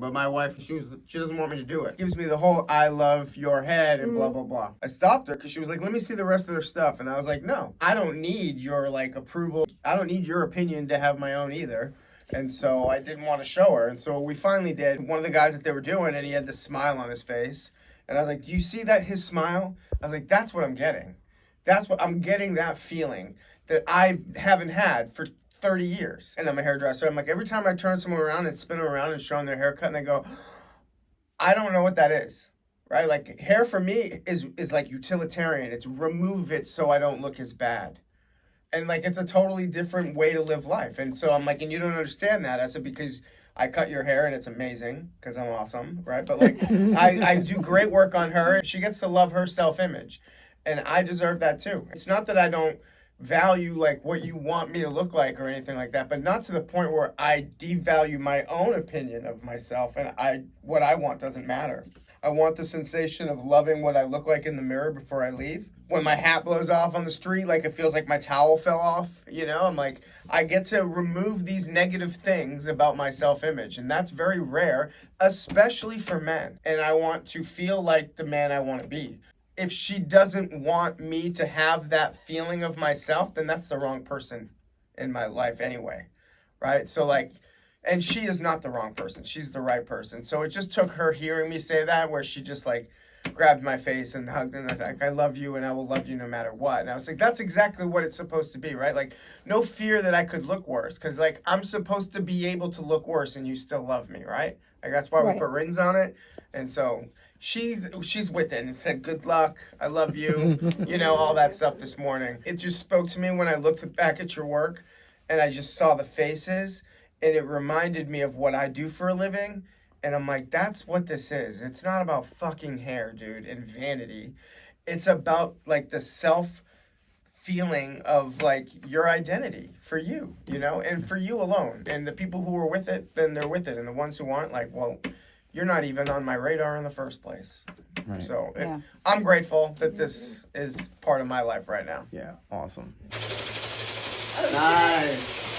But my wife, she doesn't want me to do it. Gives me the whole I love your head and blah, blah, blah. I stopped her because she was like, let me see the rest of their stuff. And I was like, no, I don't need your like approval. I don't need your opinion to have my own either. And so I didn't want to show her. And so we finally did. One of the guys that they were doing, and he had this smile on his face. And I was like, do you see that, his smile? I was like, that's what I'm getting. That's what I'm getting, that feeling that I haven't had for 30 years. And I'm a hairdresser. I'm like, every time I turn someone around and spin them around and show them their haircut, and they go, I don't know what that is, right? Like, hair for me is like utilitarian. It's remove it so I don't look as bad. And like, it's a totally different way to live life. And so I'm like, and you don't understand that. I said, because I cut your hair and it's amazing because I'm awesome, right? But like, I do great work on her. She gets to love her self-image. And I deserve that too. It's not that I don't value like what you want me to look like or anything like that, but not to the point where I devalue my own opinion of myself, and what I want doesn't matter. I want the sensation of loving what I look like in the mirror before I leave. When my hat blows off on the street, like it feels like my towel fell off, you know, I'm like, I get to remove these negative things about my self-image, and that's very rare, especially for men. And I want to feel like the man I want to be. If she doesn't want me to have that feeling of myself, then that's the wrong person in my life anyway, right? So like, and she is not the wrong person. She's the right person. So it just took her hearing me say that, where she just like grabbed my face and hugged and I was like, I love you and I will love you no matter what. And I was like, that's exactly what it's supposed to be, right? Like, no fear that I could look worse, because like, I'm supposed to be able to look worse and you still love me, right? Like, that's why we put rings on it. And so she's with it and said, good luck, I love you, you know, all that stuff this morning. It just spoke to me when I looked back at your work and I just saw the faces, and it reminded me of what I do for a living. And I'm like, that's what this is. It's not about fucking hair, dude, and vanity. It's about like the self feeling of like your identity for you, you know, and for you alone. And the people who are with it, then they're with it. And the ones who aren't, like, well, you're not even on my radar in the first place. Right. So I'm grateful that this is part of my life right now. Yeah, awesome. Nice.